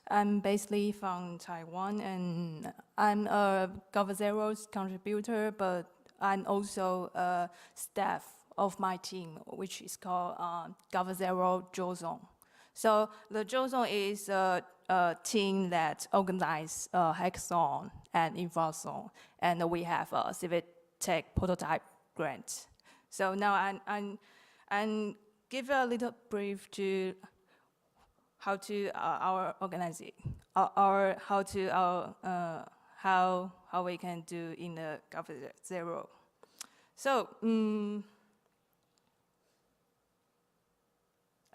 I'm basically from Taiwan, and I'm a GovZero's contributor, but I'm also a staff of my team, which is called GovZero Zhozong. So the Zhozong is a team that organizes hackathon and infothon, and we have a civic tech prototype grant. So now I'm give a little brief to how to our organizing, how we can do in the GovZero. So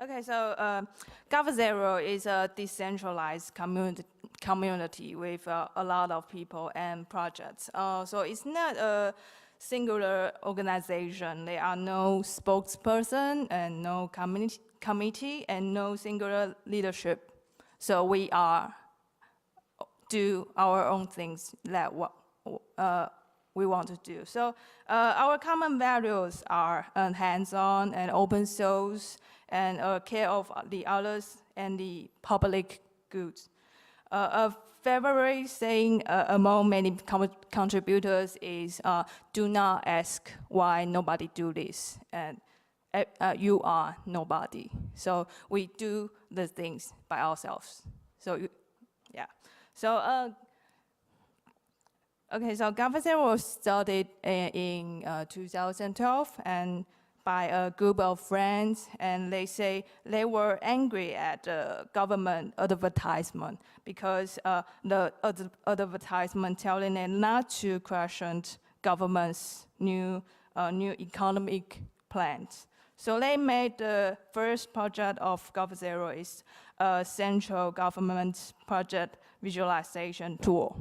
okay, so GovZero is a decentralized community with a lot of people and projects. So it's not a singular organization. There are no spokesperson and no committee and no singular leadership. So we do our own things that we want to do. So our common values are hands-on and open source and care of the others and the public goods. A favorite saying among many contributors is, do not ask why nobody do this, and you are nobody. So we do the things by ourselves. So yeah. So okay, so GovZero was started in 2012 and by a group of friends, and they say they were angry at the government advertisement because the advertisement telling them not to question government's new economic plans. So they made the first project of GovZero is a central government project visualization tool.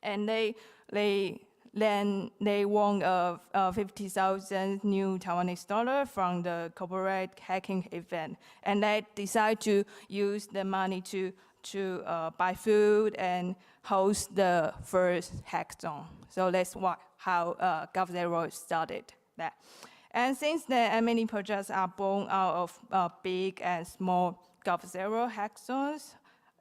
And then they won 50,000 new Taiwanese dollars from the corporate hacking event. And they decided to use the money to buy food and host the first hackathon. So that's how GovZero started that. And since then, many projects are born out of big and small GovZero hackathons,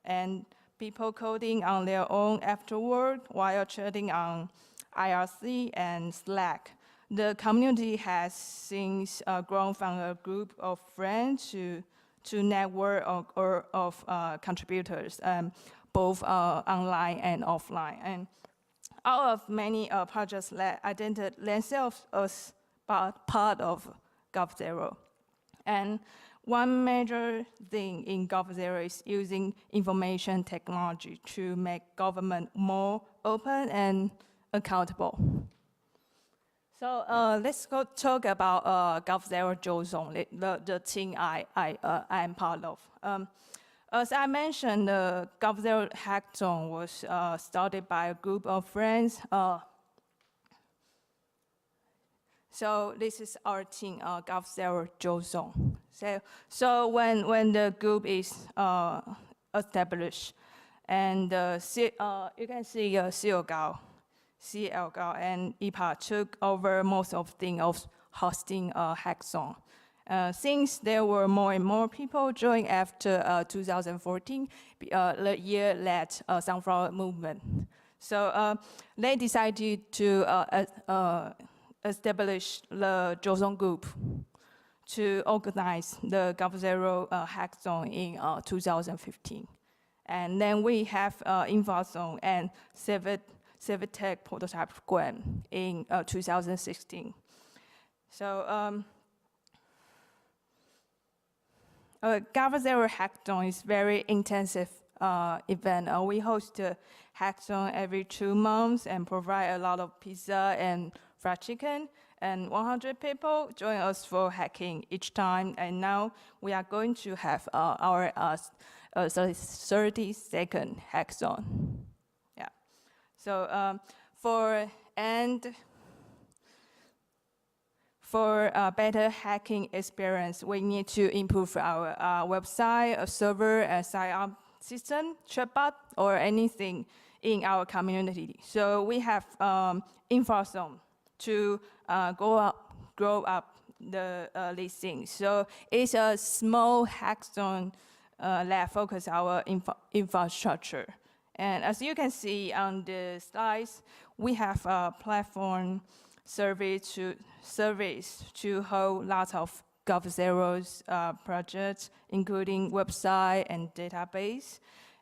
and people coding on their own afterward while chatting on IRC and Slack. The community has since grown from a group of friends to network of contributors, both online and offline. And out of many projects that identified themselves as part of GovZero. And one major thing in GovZero is using information technology to make government more open and accountable. So let's go talk about GovZero Zhozong, the team I am part of. As I mentioned, the GovZero hackathon was started by a group of friends. So this is our team, GovZero Zhozong. So when the group is established, and you can see CL Gao and IPA took over most of things of hosting a hackathon. Since there were more and more people joining after 2014, the year led Sunflower movement. So they decided to establish the Zhozong group to organize the GovZero hackathon in 2015. And then we have infothon and civic tech prototype grant in 2016. So GovZero hackathon is very intensive event. We host a hackathon every 2 months and provide a lot of pizza and fried chicken, and 100 people join us for hacking each time. And now we are going to have our 30-second hackathon. Yeah. So for a better hacking experience, we need to improve our website, a server, a sign-up system, chatbot, or anything in our community. So we have infothon to grow up these things. So it's a small hackathon that focus our infrastructure. And as you can see on the slides, we have a platform service to hold lots of GovZero's projects, including website and database.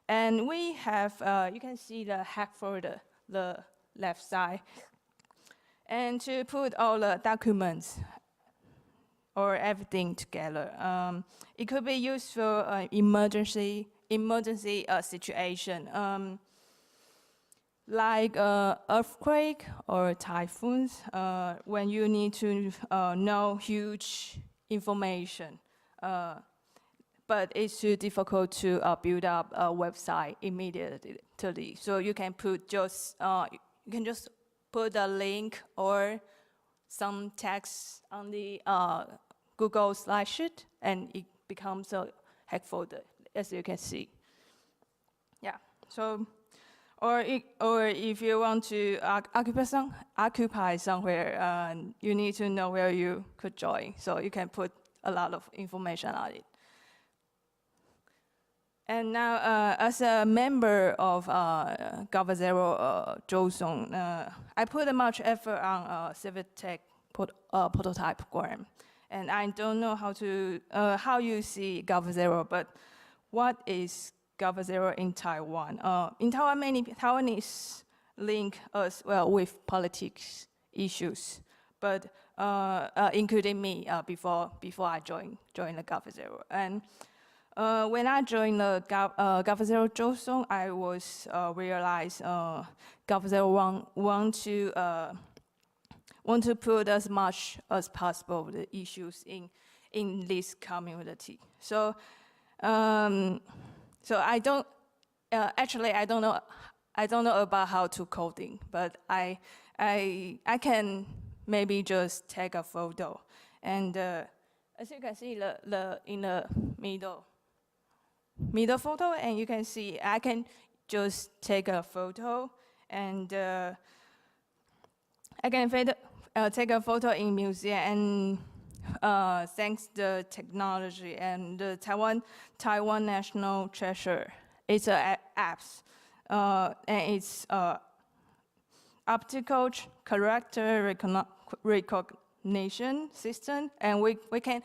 And we have, you can see the hack folder, the left side. And to put all the documents or everything together, it could be used for emergency situation, like earthquake or typhoons, when you need to know huge information. But it's too difficult to build up a website immediately. So you can put just put a link or some text on the Google slidesheet, and it becomes a hack folder, as you can see. Yeah. So, or if you want to occupy somewhere, you need to know where you could join. So you can put a lot of information on it. And now, as a member of GovZero Zhousong, I put much effort on civic tech prototype program. And I don't know how you see GovZero, but what is GovZero in Taiwan? In Taiwan, many Taiwanese link us well with politics issues, but including me before I joined the GovZero. And when I joined the GovZero Zhousong, I was realized GovZero want to put as much as possible the issues in this community. So so I don't know about how to coding, but I can maybe just take a photo, and as you can see in the middle photo, and you can see I can just take a photo, and I can take a photo in museum, and thanks to the technology and the Taiwan National Treasure, it's a apps, and it's optical character recognition system, and we can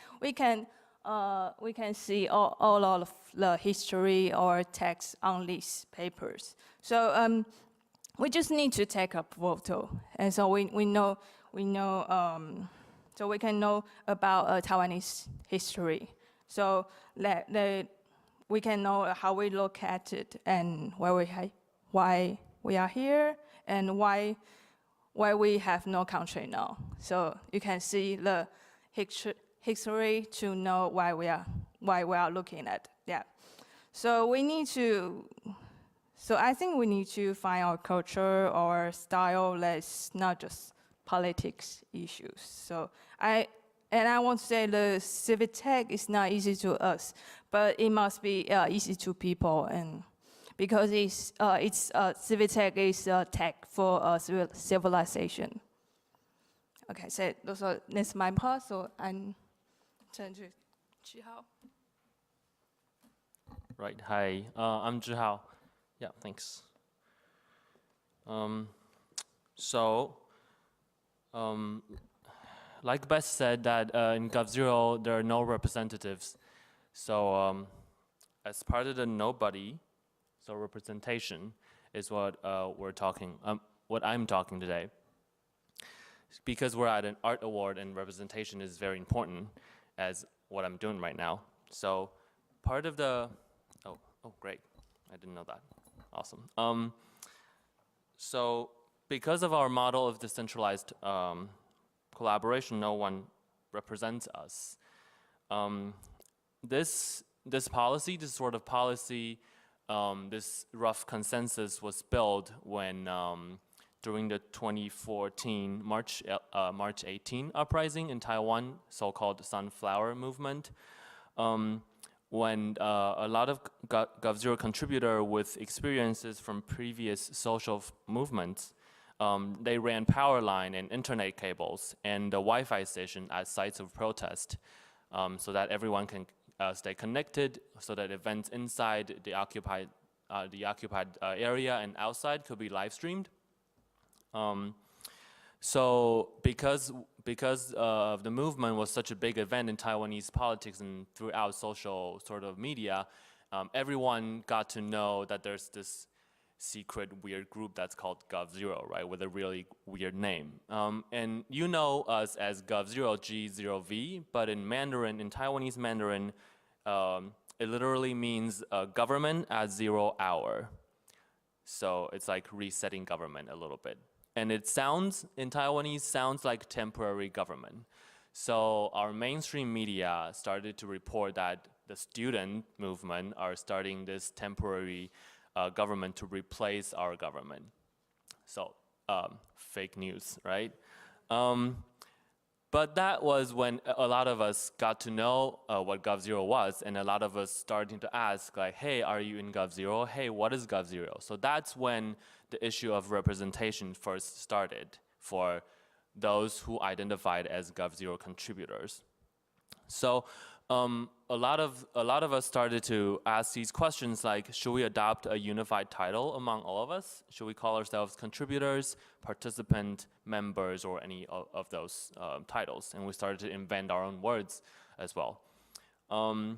see all of the history or text on these papers. So we just need to take a photo, and so we know, so we can know about Taiwanese history. So that we can know how we look at it, and why we are here, and why we have no country now. So you can see the history to know why we are looking at. Yeah. So I think we need to find our culture or style that's not just politics issues. So I want to say the civic tech is not easy to us, but it must be easy to people, and because civic tech is tech for civilization. Okay, so that's my part. So I'm turn to Chihhao. Right. Hi, I'm Chihhao. Yeah, thanks. Like Bess said, that in GovZero there are no representatives. So as part of the nobody, so representation is what what I'm talking today. Because we're at an art award and representation is very important, as what I'm doing right now. So part of the, oh great, I didn't know that. Awesome. So because of our model of decentralized collaboration, no one represents us. This sort of policy, this rough consensus was built when during the 2014 March 18 uprising in Taiwan, so-called Sunflower Movement, when a lot of GovZero contributor with experiences from previous social movements, they ran power line and internet cables and the Wi-Fi station at sites of protest, so that everyone can stay connected, so that events inside the occupied area and outside could be live streamed. So because the movement was such a big event in Taiwanese politics and throughout social sort of media, everyone got to know that there's this secret weird group that's called Gov0, right, with a really weird name. And you know us as Gov0, G0V, but in Mandarin, in Taiwanese Mandarin, it literally means government at 0 hour. So it's like resetting government a little bit. And it sounds, in Taiwanese, sounds like temporary government. So our mainstream media started to report that the student movement are starting this temporary government to replace our government. So fake news, right? But that was when a lot of us got to know what Gov0 was, and a lot of us starting to ask, like, hey, are you in Gov0? Hey, what is Gov0? So that's when the issue of representation first started for those who identified as Gov0 contributors. So a lot of us started to ask these questions like, should we adopt a unified title among all of us? Should we call ourselves contributors, participant, members, or any of those titles? And we started to invent our own words as well. And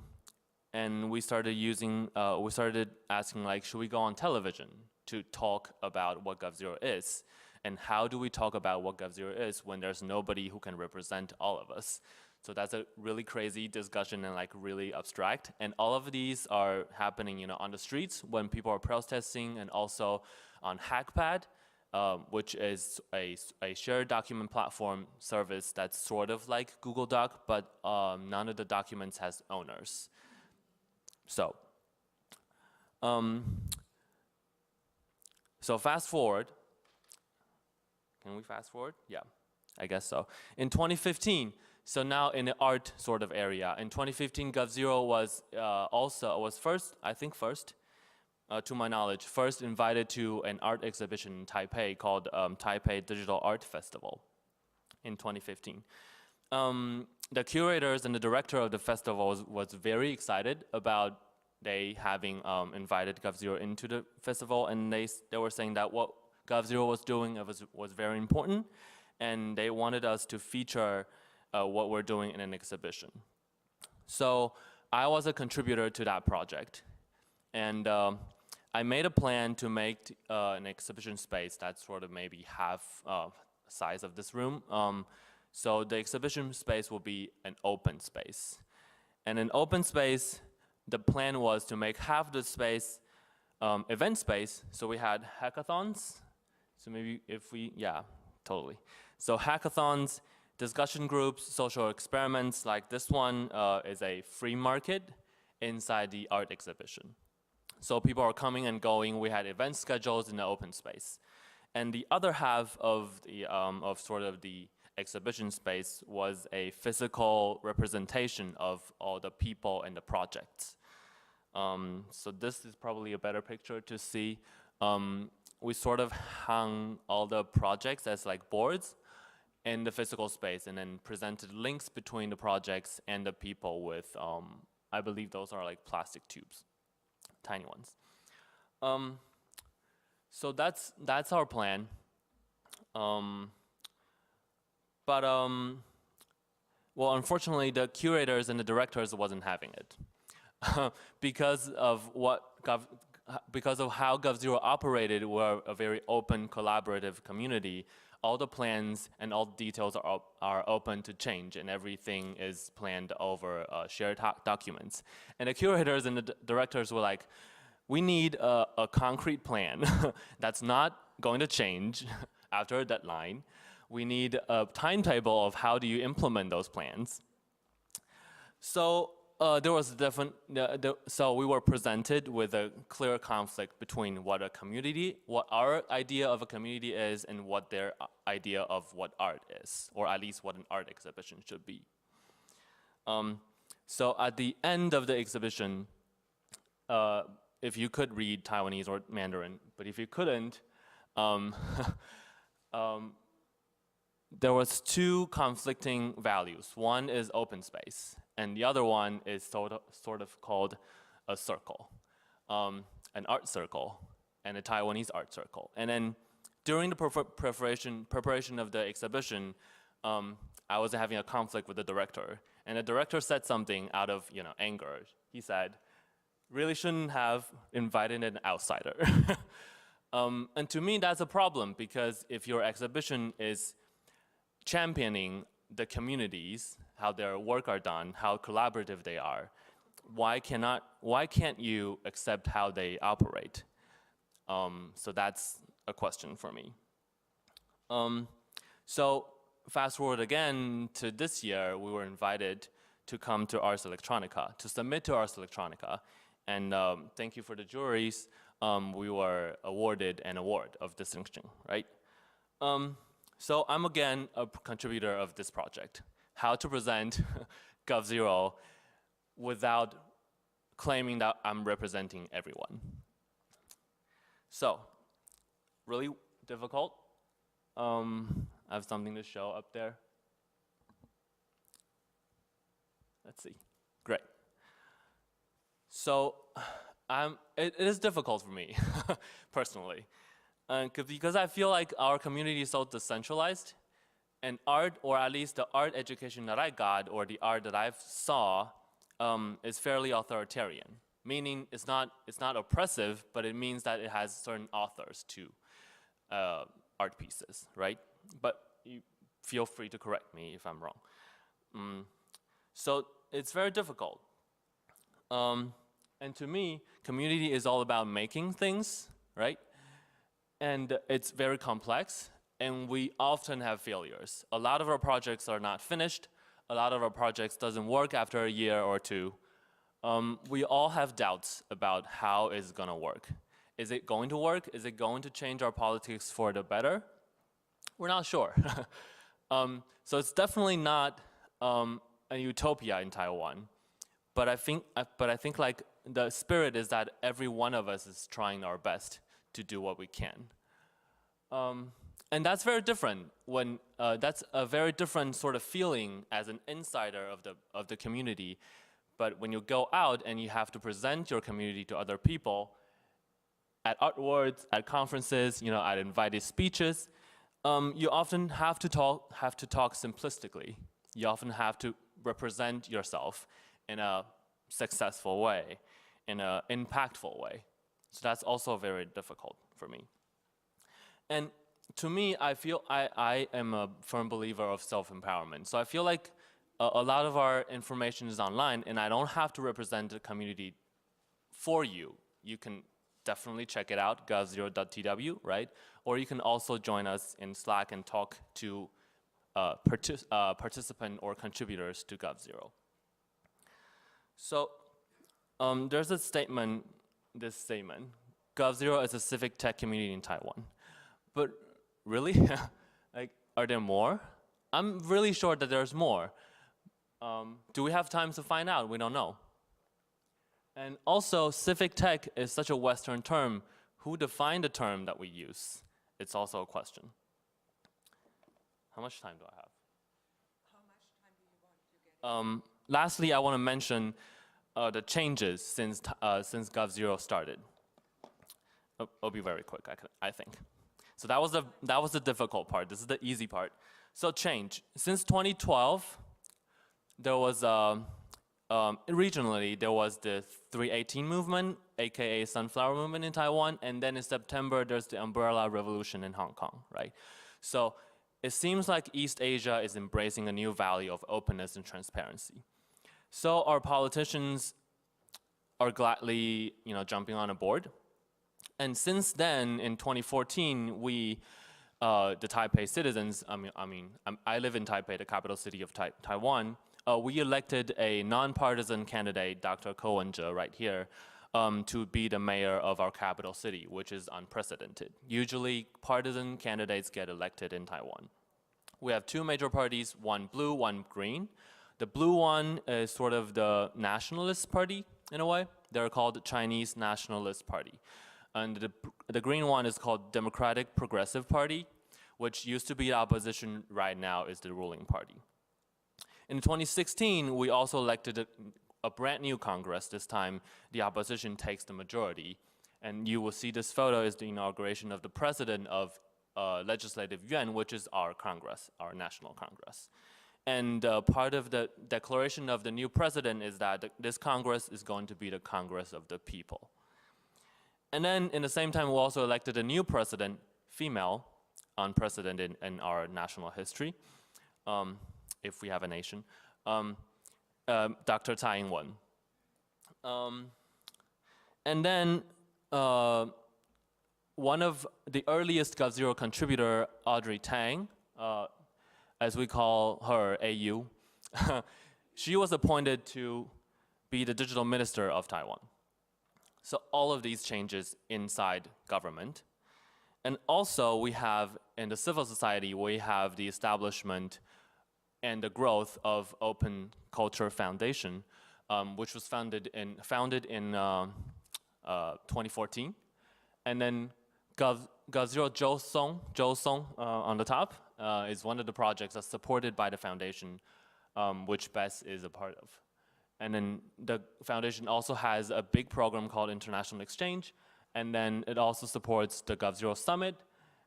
we started asking, like, should we go on television to talk about what Gov0 is? And how do we talk about what Gov0 is when there's nobody who can represent all of us? So that's a really crazy discussion and like really abstract. And all of these are happening, you know, on the streets when people are protesting, and also on Hackpad, which is a shared document platform service that's sort of like Google Doc, but none of the documents has owners. So, so fast forward. Can we fast forward? Yeah, I guess so. In 2015, so now in the art sort of area, in 2015, Gov0 was first, to my knowledge, first invited to an art exhibition in Taipei called Taipei Digital Art Festival in 2015. The curators and the director of the festival was very excited about they having invited Gov0 into the festival, and they were saying that what Gov0 was doing was very important, and they wanted us to feature what we're doing in an exhibition. So I was a contributor to that project, and I made a plan to make an exhibition space that's sort of maybe half size of this room. So the exhibition space will be an open space. And an open space, the plan was to make half the space event space. So we had hackathons. So maybe if we, yeah, totally. So hackathons, discussion groups, social experiments, like this one is a free market inside the art exhibition. So people are coming and going. We had event schedules in the open space. And the other half of the the exhibition space was a physical representation of all the people and the projects. So this is probably a better picture to see. We sort of hung all the projects as like boards in the physical space, and then presented links between the projects and the people with, I believe those are like plastic tubes, tiny ones. So that's our plan. Well, unfortunately, the curators and the directors wasn't having it because of how Gov0 operated. We're a very open, collaborative community. All the plans and all the details are open to change, and everything is planned over shared documents. And the curators and the directors were like, we need a concrete plan that's not going to change after a deadline. We need a timetable of how do you implement those plans. So there was so we were presented with a clear conflict between what our idea of a community is, and what their idea of what art is, or at least what an art exhibition should be. So at the end of the exhibition, if you could read Taiwanese or Mandarin, but if you couldn't, there was two conflicting values. One is open space, and the other one is sort of called a circle, an art circle, and a Taiwanese art circle. And then during the preparation of the exhibition, I was having a conflict with the director, and the director said something out of anger. He said, "Really shouldn't have invited an outsider." And to me, that's a problem, because if your exhibition is championing the communities, how their work are done, how collaborative they are, why can't you accept how they operate? So that's a question for me. So fast forward again to this year, we were invited to come to Ars Electronica, to submit to Ars Electronica. And thank you for the juries. We were awarded an award of distinction, right? So I'm again a contributor of this project, how to present GovZero without claiming that I'm representing everyone. So, really difficult. I have something to show up there. Let's see, great. So, it is difficult for me, personally. Because I feel like our community is so decentralized, and art, or at least the art education that I got, or the art that I saw, is fairly authoritarian. Meaning it's not oppressive, but it means that it has certain authors to art pieces, right? But you feel free to correct me if I'm wrong. So it's very difficult. And to me, community is all about making things, right? And it's very complex, and we often have failures. A lot of our projects are not finished. A lot of our projects doesn't work after a year or two. We all have doubts about how it's gonna work. Is it going to work? Is it going to change our politics for the better? We're not sure. So it's definitely not a utopia in Taiwan. But I think like the spirit is that every one of us is trying our best to do what we can. And that's very different when, that's a very different sort of feeling as an insider of the community. But when you go out and you have to present your community to other people, at art awards, at conferences, at invited speeches, you often have to talk simplistically. You often have to represent yourself in a successful way, in an impactful way. So that's also very difficult for me. And to me, I feel I am a firm believer of self-empowerment. So I feel like a lot of our information is online, and I don't have to represent the community for you. You can definitely check it out, govzero.tw, right? Or you can also join us in Slack and talk to participant or contributors to GovZero. So there's a statement, this statement, GovZero is a civic tech community in Taiwan. But really, like, are there more? I'm really sure that there's more. Do we have time to find out? We don't know. And also, civic tech is such a Western term. Who defined the term that we use? It's also a question. How much time do I have? How much time do you want to get? Lastly, I want to mention the changes since GovZero started. I'll be very quick, I think. So that was the difficult part. This is the easy part. So change. Since 2012, there was regionally there was the 318 movement, aka Sunflower Movement in Taiwan, and then in September there's the Umbrella Revolution in Hong Kong, right? So it seems like East Asia is embracing a new value of openness and transparency. So our politicians are gladly, jumping on a board. And since then, in 2014, we, the Taipei citizens, I live in Taipei, the capital city of Taiwan. We elected a nonpartisan candidate, Dr. Wen-je, right here, to be the mayor of our capital city, which is unprecedented. Usually, partisan candidates get elected in Taiwan. We have two major parties, one blue, one green. The blue one is sort of the nationalist party, in a way. They're called the Chinese Nationalist Party. And the green one is called Democratic Progressive Party, which used to be the opposition, right now is the ruling party. In 2016, we also elected a brand new Congress. This time, the opposition takes the majority. And you will see this photo is the inauguration of the president of Legislative Yuan, which is our Congress, our National Congress. And part of the declaration of the new president is that this Congress is going to be the Congress of the people. And then in the same time, we also elected a new president, female, unprecedented in our national history, if we have a nation, Dr. Tsai Ing-wen. And then one of the earliest GovZero contributor, Audrey Tang, as we call her, AU, she was appointed to be the digital minister of Taiwan. So all of these changes inside government. And also we have, in the civil society, we have the establishment and the growth of Open Culture Foundation, which was founded in 2014. And then GovZero Zhou Song on the top is one of the projects that's supported by the foundation, which Bess is a part of. And then the foundation also has a big program called International Exchange, and then it also supports the GovZero Summit,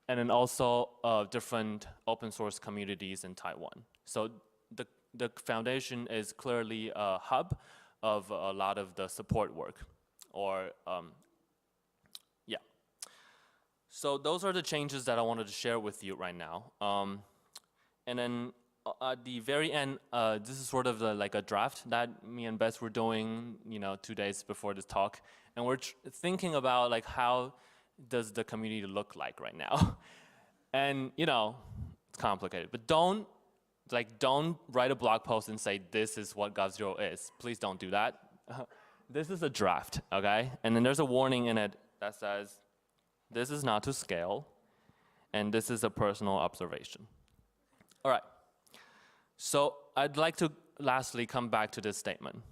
and then also different open source communities in Taiwan. So the foundation is clearly a hub of a lot of the support work, or yeah. So those are the changes that I wanted to share with you right now. And then at the very end, this is sort of like a draft that me and Bess were doing, 2 days before this talk, and we're thinking about like how does the community look like right now, and it's complicated. But don't write a blog post and say this is what GovZero is. Please don't do that. This is a draft, okay? And then there's a warning in it that says this is not to scale, and this is a personal observation. All right. So I'd like to lastly come back to this statement.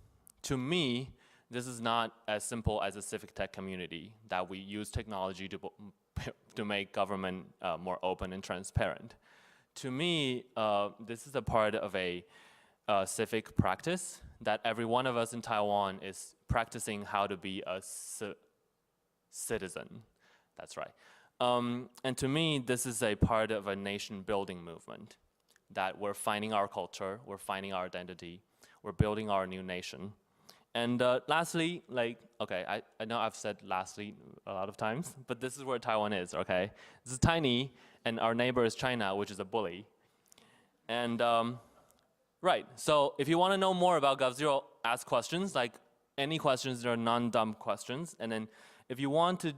To me, this is not as simple as a civic tech community that we use technology to make government more open and transparent. To me, this is a part of a civic practice that every one of us in Taiwan is practicing how to be a citizen. That's right. And to me, this is a part of a nation-building movement, that we're finding our culture, we're finding our identity, we're building our new nation. And lastly, I know I've said lastly a lot of times, but this is where Taiwan is, okay? This is tiny, and our neighbor is China, which is a bully. And right, so if you want to know more about GovZero, ask questions, like any questions that are non-dumb questions. And then if you want to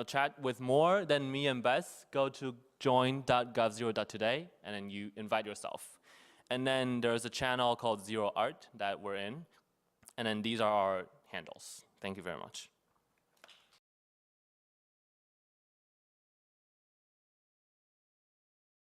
chat with more than me and Bess, go to join.govzero.today, and then you invite yourself. And then there's a channel called Zero Art that we're in, and then these are our handles. Thank you very much.